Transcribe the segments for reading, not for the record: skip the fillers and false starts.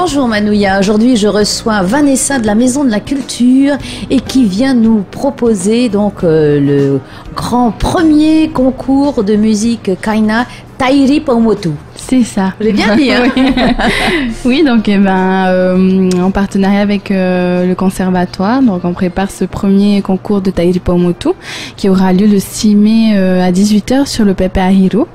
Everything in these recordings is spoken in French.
Bonjour Manouya, aujourd'hui je reçois Vanessa de la Maison de la Culture et qui vient nous proposer donc le grand premier concours de musique Kaina Tairi Paumotu. C'est ça. J'ai bien dit, hein? Oui, donc en partenariat avec le conservatoire, donc on prépare ce premier concours de Tairi Paumotu qui aura lieu le 6 mai à 18h sur le Pepe Ahiro.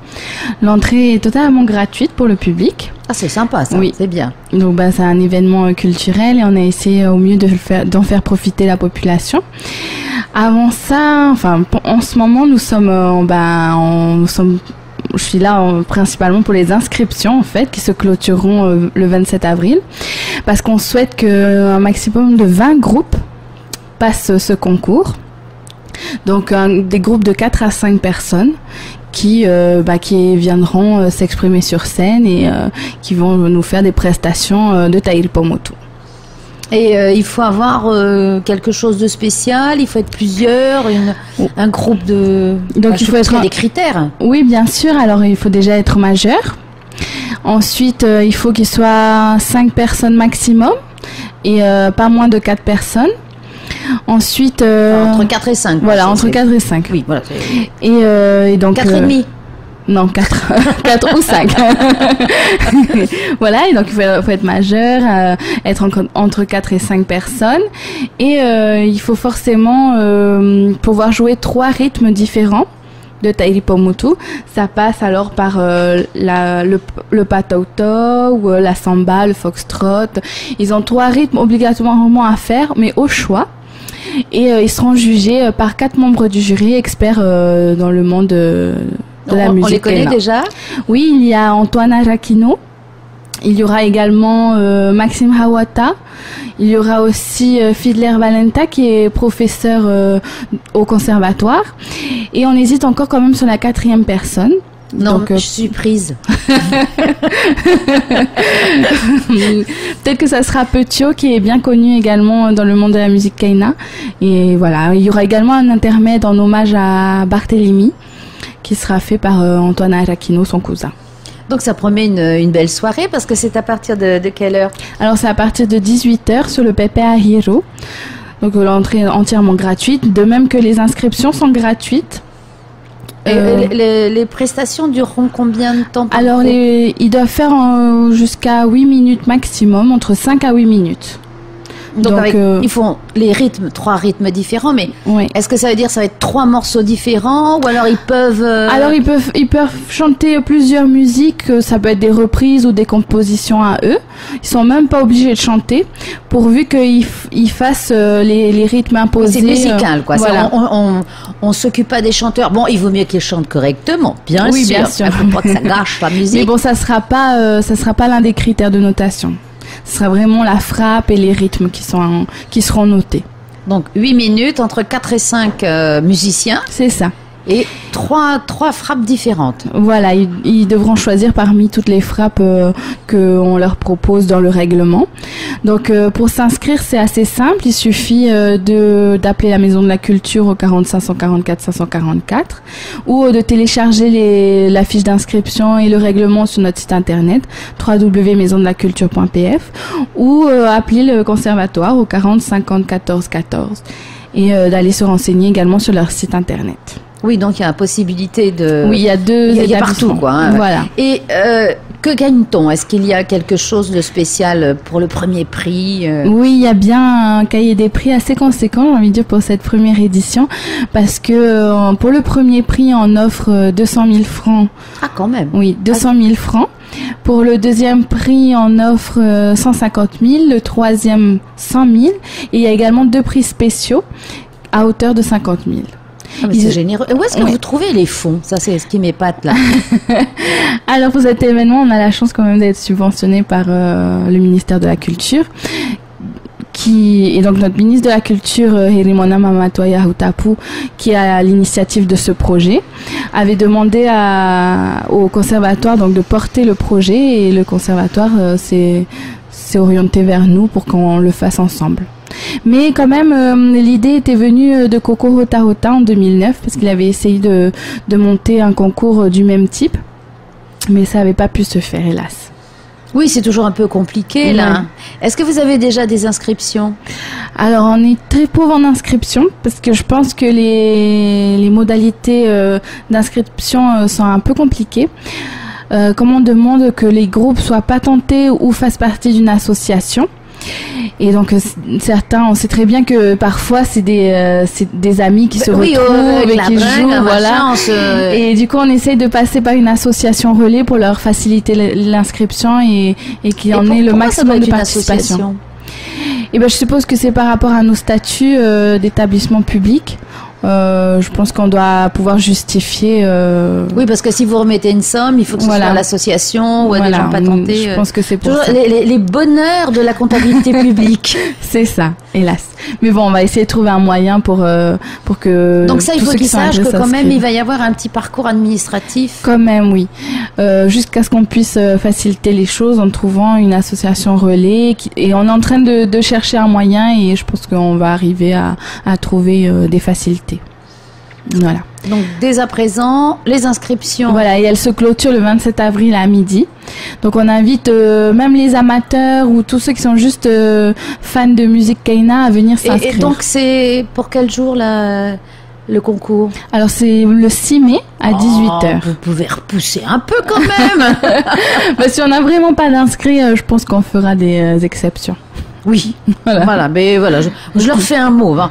L'entrée est totalement gratuite pour le public. Ah, c'est sympa ça, oui. C'est bien. Donc c'est un événement culturel et on a essayé au mieux d'en faire profiter la population. Avant ça, en ce moment nous sommes, je suis là principalement pour les inscriptions en fait qui se clôtureront le 27 avril parce qu'on souhaite qu'un maximum de 20 groupes passent ce concours. Donc des groupes de 4 à 5 personnes qui viendront s'exprimer sur scène et qui vont nous faire des prestations de Tairi Paumotu. Et il faut avoir quelque chose de spécial, il faut être plusieurs, un groupe de... Donc il faut être... des critères. Oui, bien sûr. Alors il faut déjà être majeur. Ensuite, il faut qu'il soit 5 personnes maximum et pas moins de 4 personnes. Ensuite... entre 4 et 5. Voilà, entre 4 et 5. Oui, voilà. Et donc... 4 et demi. Non, 4 ou 5. Voilà, et donc il faut être majeur, être entre 4 et 5 personnes. Et il faut forcément pouvoir jouer 3 rythmes différents de Tairi Paumotu. Ça passe alors par le patauto ou la samba, le foxtrot. Ils ont 3 rythmes obligatoirement à faire, mais au choix. Et ils seront jugés par 4 membres du jury, experts dans le monde de la musique. On les connaît déjà? Oui, il y a Antoine Arakino. Il y aura également Maxime Hawata. Il y aura aussi Fidler Valenta qui est professeur au conservatoire. Et on hésite encore quand même sur la 4e personne. Non, donc, je suis prise. Peut-être que ça sera Petio qui est bien connu également dans le monde de la musique Kaina. Et voilà, il y aura également un intermède en hommage à Barthélemy qui sera fait par Antoine Arakino, son cousin. Donc ça promet une belle soirée parce que c'est à partir de quelle heure? Alors c'est à partir de 18h sur le Pepe Ahiro. Donc l'entrée est entièrement gratuite, de même que les inscriptions sont gratuites. Les prestations dureront combien de temps? Alors ils doivent faire jusqu'à 8 minutes maximum, entre 5 à 8 minutes. Donc ils font les rythmes, 3 rythmes différents, mais oui. Est-ce que ça veut dire que ça va être 3 morceaux différents ou alors ils peuvent... Alors ils peuvent chanter plusieurs musiques, ça peut être des reprises ou des compositions à eux. Ils sont même pas obligés de chanter, pourvu qu'ils fassent les rythmes imposés. C'est musical, quoi. Voilà. On s'occupe pas des chanteurs. Bon, il vaut mieux qu'ils chantent correctement, bien sûr. Bien sûr. Il faut pas que ça gâche la musique. Mais bon, ça sera pas l'un des critères de notation. Ce sera vraiment la frappe et les rythmes qui seront notés. Donc 8 minutes entre 4 et 5 musiciens. C'est ça. Et 3 frappes différentes. Voilà, ils devront choisir parmi toutes les frappes qu'on leur propose dans le règlement. Donc pour s'inscrire, c'est assez simple. Il suffit d'appeler la Maison de la Culture au 40 544 544 ou de télécharger la fiche d'inscription et le règlement sur notre site internet www.maisondelaculture.pf ou appeler le conservatoire au 40 50 14 14 et d'aller se renseigner également sur leur site internet. Oui, donc il y a la possibilité de... Oui, il y a 2 établissements. Il y a partout, quoi. Hein. Voilà. Et que gagne-t-on? Est-ce qu'il y a quelque chose de spécial pour le premier prix? Oui, il y a bien un cahier des prix assez conséquent, j'ai envie de dire, pour cette première édition, parce que pour le premier prix, on offre 200 000 francs. Ah, quand même. Oui, 200 000 francs. Pour le deuxième prix, on offre 150 000, le troisième 100 000, et il y a également 2 prix spéciaux à hauteur de 50 000. Ah, c'est généreux. Et où est-ce que vous trouvez les fonds? Ça, c'est ce qui m'épate là. Alors pour cet événement, on a la chance quand même d'être subventionné par le ministère de la Culture. Et donc notre ministre de la Culture, Herimona Mamatoya Hutapu, qui a l'initiative de ce projet, avait demandé au conservatoire donc de porter le projet, et le conservatoire s'est orienté vers nous pour qu'on le fasse ensemble. Mais quand même, l'idée était venue de Coco Hota Hota en 2009, parce qu'il avait essayé de monter un concours du même type, mais ça n'avait pas pu se faire, hélas. Oui, c'est toujours un peu compliqué là. Ouais. Est-ce que vous avez déjà des inscriptions? Alors, on est très pauvre en inscription parce que je pense que les modalités d'inscription sont un peu compliquées. Comme on demande que les groupes soient patentés ou fassent partie d'une association. Et donc certains, on sait très bien que parfois c'est des amis qui se retrouvent et qui jouent, voilà. Et du coup, on essaye de passer par une association relais pour leur faciliter l'inscription et qu'il y en ait le maximum de participation. Et ben, je suppose que c'est par rapport à nos statuts d'établissement public. Je pense qu'on doit pouvoir justifier. Oui, parce que si vous remettez une somme, il faut que ce soit à l'association ou à des gens patentés. Je pense que c'est pour ça. Les bonheurs de la comptabilité publique. C'est ça, hélas. Mais bon, on va essayer de trouver un moyen pour que. Donc ça, il faut qu'ils sachent que quand même, il va y avoir un petit parcours administratif. Quand même, oui. Jusqu'à ce qu'on puisse faciliter les choses en trouvant une association relais. Et on est en train de chercher un moyen et je pense qu'on va arriver à trouver des facilités. Voilà. Donc dès à présent, les inscriptions. Voilà, et elle se clôture le 27 avril à midi. Donc on invite même les amateurs ou tous ceux qui sont juste fans de musique Kaina à venir s'inscrire. Et donc c'est pour quel jour le concours? Alors c'est le 6 mai à 18h. Vous pouvez repousser un peu quand même. Bah, si on n'a vraiment pas d'inscrits, je pense qu'on fera des exceptions. Oui, voilà, mais voilà, je leur fais un mot, hein.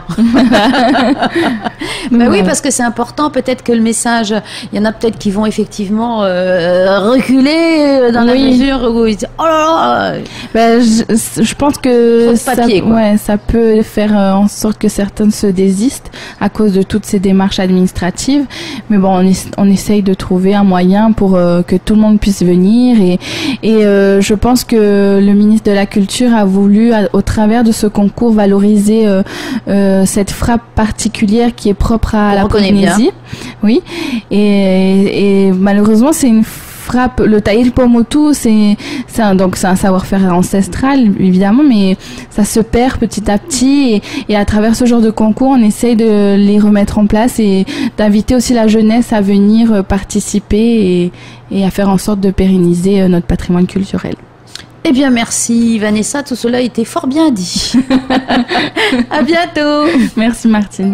Mais oui, parce que c'est important, peut-être que le message, il y en a peut-être qui vont effectivement reculer dans la mesure où ils disent oh là là. Ben, je pense que papier, ça peut faire en sorte que certains se désistent à cause de toutes ces démarches administratives. Mais bon, on essaye de trouver un moyen pour que tout le monde puisse venir et je pense que le ministre de la Culture a voulu au travers de ce concours valoriser cette frappe particulière qui est propre à la Polynésie. Oui. Et malheureusement, c'est une frappe, le taïl pomotu, c'est un savoir-faire ancestral évidemment, mais ça se perd petit à petit et à travers ce genre de concours, on essaye de les remettre en place et d'inviter aussi la jeunesse à venir participer et à faire en sorte de pérenniser notre patrimoine culturel. Eh bien, merci Vanessa, tout cela a été fort bien dit. À bientôt. Merci Martine.